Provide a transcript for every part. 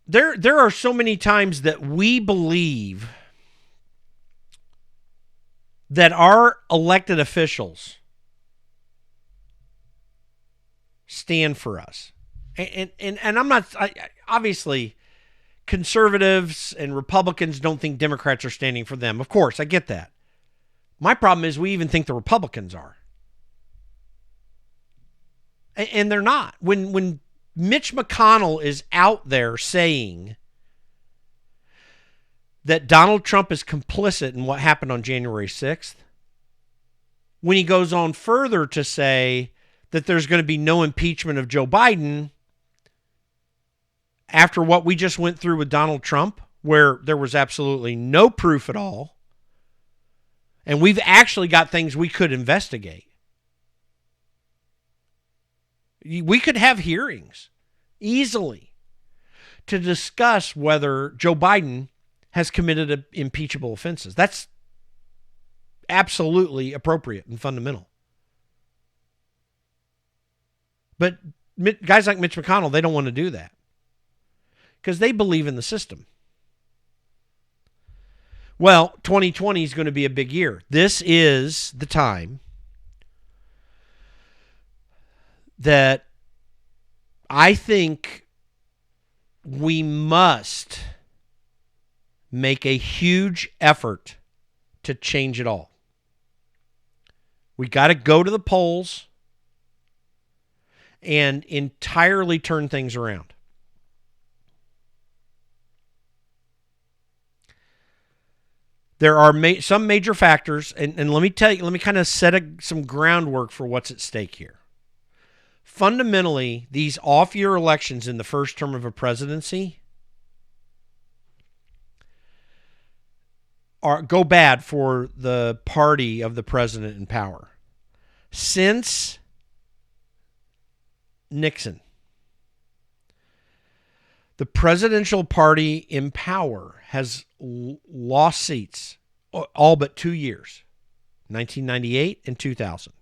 there are so many times that we believe that our elected officials stand for us. And I'm not, obviously, conservatives and Republicans don't think Democrats are standing for them. Of course, I get that. My problem is we even think the Republicans are. And they're not. When Mitch McConnell is out there saying that Donald Trump is complicit in what happened on January 6th, when he goes on further to say that there's going to be no impeachment of Joe Biden after what we just went through with Donald Trump, where there was absolutely no proof at all, and we've actually got things we could investigate. We could have hearings easily to discuss whether Joe Biden has committed impeachable offenses. That's absolutely appropriate and fundamental. But guys like Mitch McConnell, they don't want to do that because they believe in the system. Well, 2020 is going to be a big year. This is the time that I think we must make a huge effort to change it all. We got to go to the polls and entirely turn things around. There are some major factors, and let me tell you, let me kind of set some groundwork for what's at stake here. Fundamentally, these off-year elections in the first term of a presidency go bad for the party of the president in power. Since Nixon, the presidential party in power has lost seats all but 2 years, 1998 and 2000.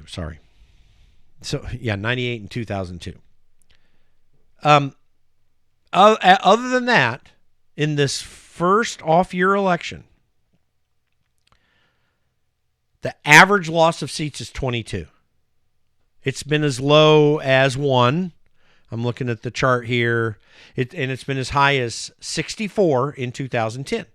Sorry. So, yeah, 98 and 2002. Other than that, in this first off-year election, the average loss of seats is 22. It's been as low as 1. I'm looking at the chart here. And it's been as high as 64 in 2010.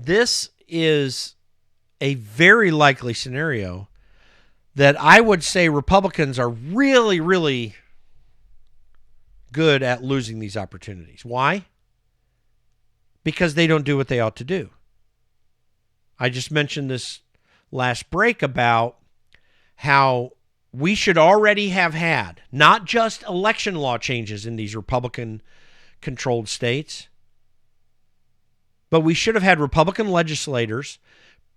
This is a very likely scenario that I would say Republicans are really, really good at losing these opportunities. Why? Because they don't do what they ought to do. I just mentioned this last break about how we should already have had not just election law changes in these Republican-controlled states, but we should have had Republican legislators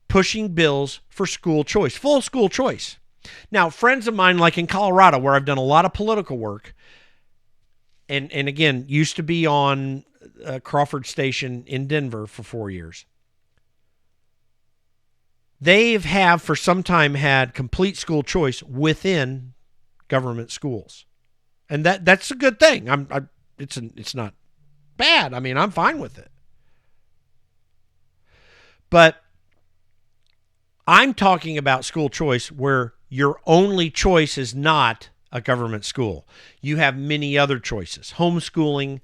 pushing bills for school choice, full school choice. Now, friends of mine, like in Colorado, where I've done a lot of political work, and again, used to be on Crawford Station in Denver for 4 years. They have for some time had complete school choice within government schools, and that's a good thing. It's not bad. I mean, I'm fine with it. But I'm talking about school choice where your only choice is not a government school. You have many other choices: homeschooling,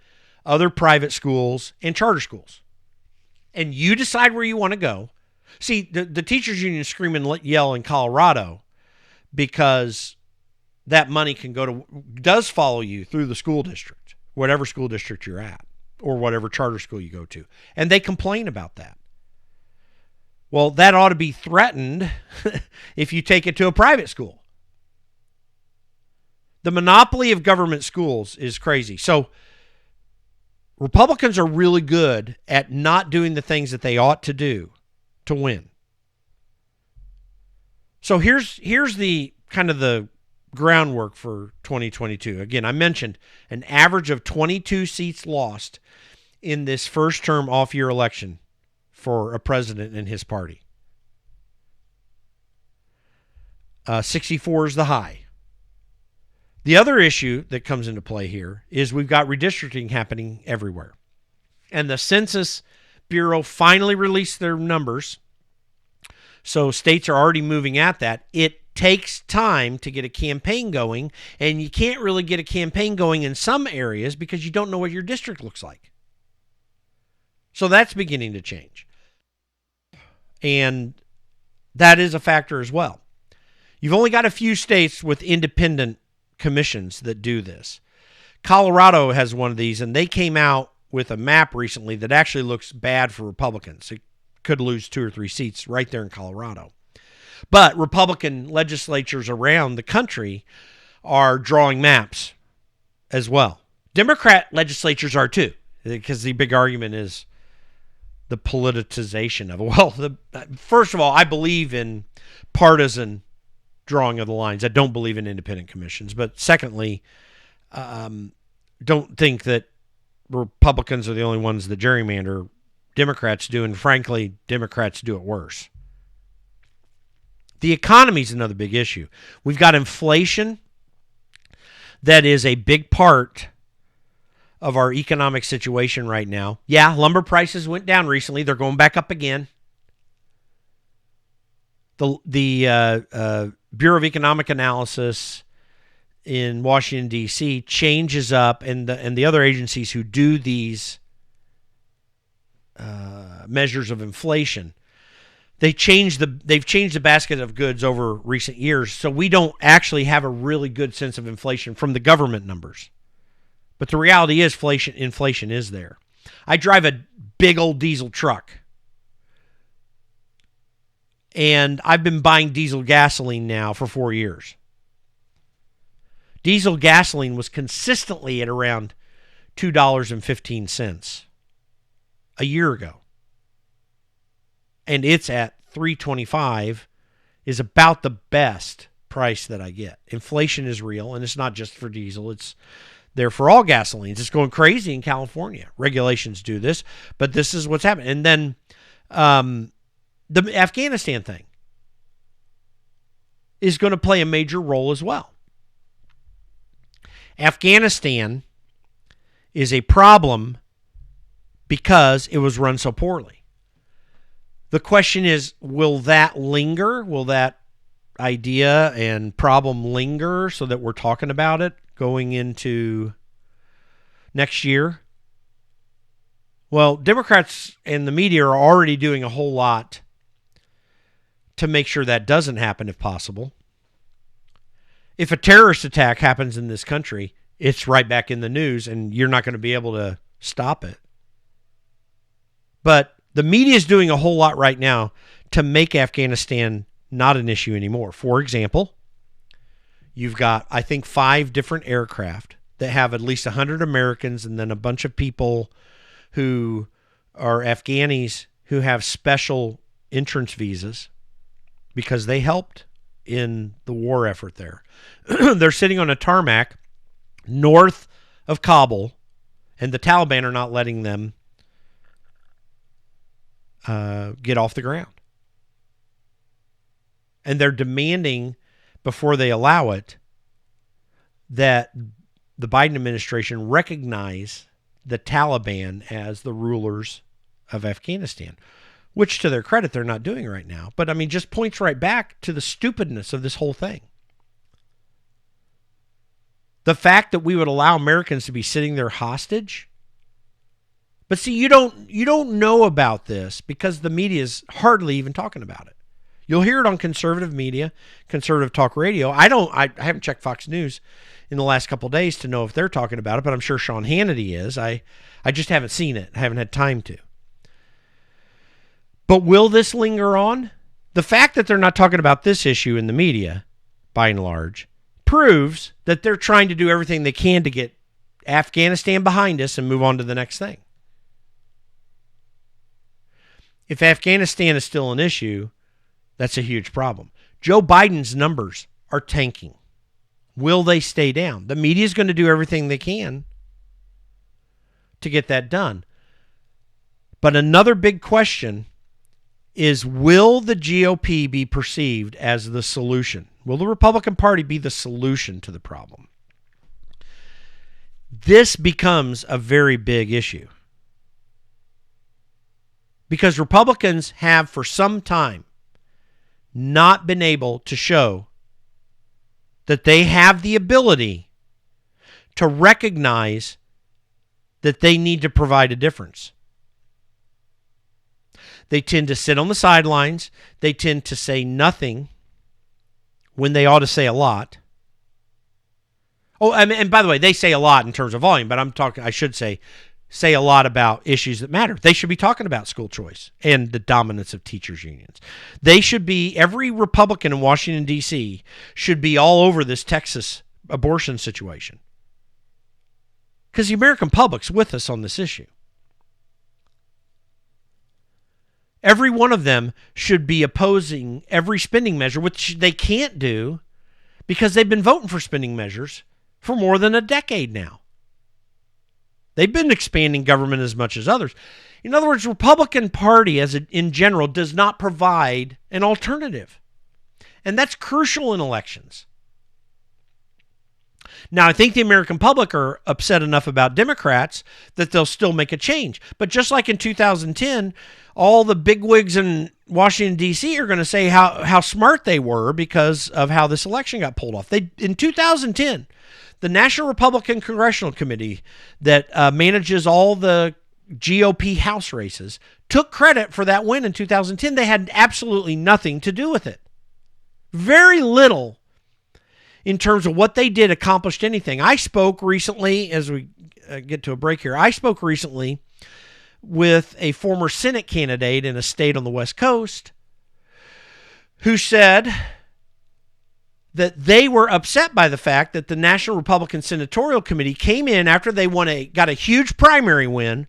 other private schools, and charter schools. And you decide where you want to go. See, the teachers union scream and yell in Colorado because that money does follow you through the school district, whatever school district you're at, or whatever charter school you go to. And they complain about that. Well, that ought to be threatened if you take it to a private school. The monopoly of government schools is crazy. So Republicans are really good at not doing the things that they ought to do to win. So here's the kind of the groundwork for 2022. Again, I mentioned an average of 22 seats lost in this first term off-year election for a president in his party. 64 is the high. The other issue that comes into play here is we've got redistricting happening everywhere. And the Census Bureau finally released their numbers. So states are already moving at that. It takes time to get a campaign going, and you can't really get a campaign going in some areas because you don't know what your district looks like. So that's beginning to change. And that is a factor as well. You've only got a few states with independent commissions that do this. Colorado has one of these, and they came out with a map recently that actually looks bad for Republicans. It could lose 2 or 3 seats right there in Colorado. But Republican legislatures around the country are drawing maps as well. Democrat legislatures are too, because the big argument is the politicization of it. Well, first of all, I believe in partisan drawing of the lines. I don't believe in independent commissions. But secondly, don't think that Republicans are the only ones that gerrymander. Democrats do, and frankly, Democrats do it worse. The economy is another big issue. We've got inflation that is a big part of our economic situation right now. Yeah, lumber prices went down recently. They're going back up again. The Bureau of Economic Analysis in Washington, D.C. changes up, and the other agencies who do these measures of inflation, they've changed the basket of goods over recent years, so we don't actually have a really good sense of inflation from the government numbers. But the reality is inflation is there. I drive a big old diesel truck, and I've been buying diesel gasoline now for 4 years. Diesel gasoline was consistently at around $2.15 a year ago. And it's at $3.25 is about the best price that I get. Inflation is real, and it's not just for diesel. It's there for all gasolines. It's going crazy in California. Regulations do this, but this is what's happening. And then the Afghanistan thing is going to play a major role as well. Afghanistan is a problem because it was run so poorly. The question is, will that linger? Will that idea and problem linger so that we're talking about it going into next year? Well, Democrats and the media are already doing a whole lot to make sure that doesn't happen if possible. If a terrorist attack happens in this country, it's right back in the news, and you're not going to be able to stop it. But the media is doing a whole lot right now to make Afghanistan not an issue anymore. For example, you've got, I think, 5 different aircraft that have at least 100 Americans and then a bunch of people who are Afghanis who have special entrance visas because they helped in the war effort there. They're sitting on a tarmac north of Kabul, and the Taliban are not letting them get off the ground. And they're demanding, before they allow it, that the Biden administration recognize the Taliban as the rulers of Afghanistan, which, to their credit, they're not doing right now. But, I mean, just points right back to the stupidness of this whole thing. The fact that we would allow Americans to be sitting there hostage. But see, you don't know about this because the media is hardly even talking about it. You'll hear it on conservative media, conservative talk radio. I haven't checked Fox News in the last couple of days to know if they're talking about it, but I'm sure Sean Hannity is. I just haven't seen it. I haven't had time to. But will this linger on? The fact that they're not talking about this issue in the media, by and large, proves that they're trying to do everything they can to get Afghanistan behind us and move on to the next thing. If Afghanistan is still an issue, that's a huge problem. Joe Biden's numbers are tanking. Will they stay down? The media is going to do everything they can to get that done. But another big question is, will the GOP be perceived as the solution? Will the Republican Party be the solution to the problem? This becomes a very big issue. Because Republicans have for some time not been able to show that they have the ability to recognize that they need to provide a difference. They tend to sit on the sidelines. They tend to say nothing when they ought to say a lot. Oh, and by the way, they say a lot in terms of volume, but I should say a lot about issues that matter. They should be talking about school choice and the dominance of teachers' unions. Every Republican in Washington, D.C. should be all over this Texas abortion situation. Because the American public's with us on this issue. Every one of them should be opposing every spending measure, which they can't do because they've been voting for spending measures for more than a decade now. They've been expanding government as much as others. In other words, the Republican Party in general does not provide an alternative. And that's crucial in elections. Now, I think the American public are upset enough about Democrats that they'll still make a change. But just like in 2010, all the bigwigs in Washington, D.C. are going to say how smart they were because of how this election got pulled off. In 2010, the National Republican Congressional Committee that manages all the GOP House races took credit for that win in 2010. They had absolutely nothing to do with it. Very little in terms of what they did accomplished anything. I spoke recently, as we get to a break here, with a former Senate candidate in a state on the West Coast who said that they were upset by the fact that the National Republican Senatorial Committee came in after they got a huge primary win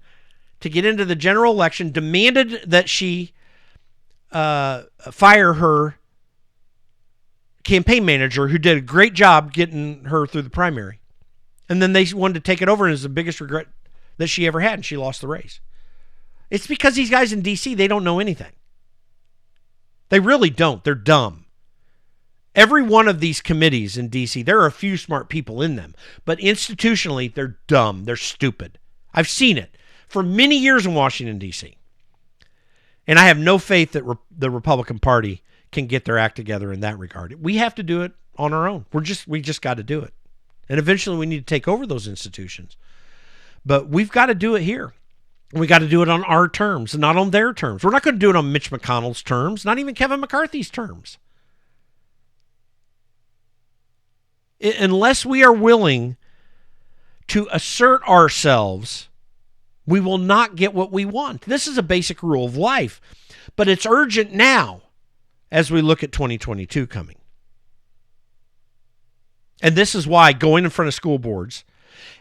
to get into the general election, demanded that she fire her campaign manager who did a great job getting her through the primary. And then they wanted to take it over, and it was the biggest regret that she ever had, and she lost the race. It's because these guys in D.C., they don't know anything. They really don't. They're dumb. Every one of these committees in D.C., there are a few smart people in them, but institutionally, they're dumb. They're stupid. I've seen it for many years in Washington, D.C., and I have no faith that the Republican Party can get their act together in that regard. We have to do it on our own. We just got to do it. And eventually we need to take over those institutions. But we've got to do it here. We got to do it on our terms and not on their terms. We're not going to do it on Mitch McConnell's terms, not even Kevin McCarthy's terms. Unless we are willing to assert ourselves, we will not get what we want. This is a basic rule of life, but it's urgent now as we look at 2022 coming. And this is why going in front of school boards,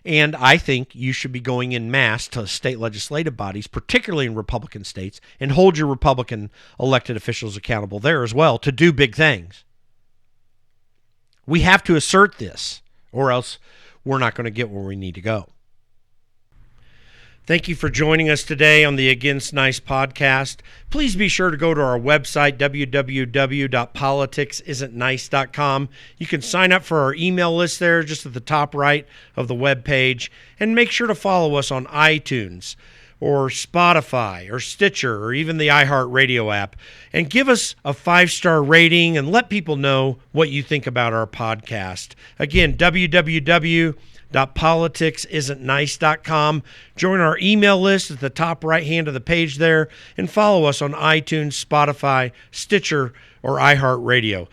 and I think you should be going in mass to state legislative bodies, particularly in Republican states, and hold your Republican elected officials accountable there as well to do big things. We have to assert this, or else we're not going to get where we need to go. Thank you for joining us today on the Against Nice podcast. Please be sure to go to our website, www.politicsisn'tnice.com. You can sign up for our email list there just at the top right of the web page. And make sure to follow us on iTunes or Spotify or Stitcher or even the iHeartRadio app. And give us a 5-star rating and let people know what you think about our podcast. Again, www.politicsisn'tnice.com. Join our email list at the top right hand of the page there and follow us on iTunes, Spotify, Stitcher, or iHeartRadio.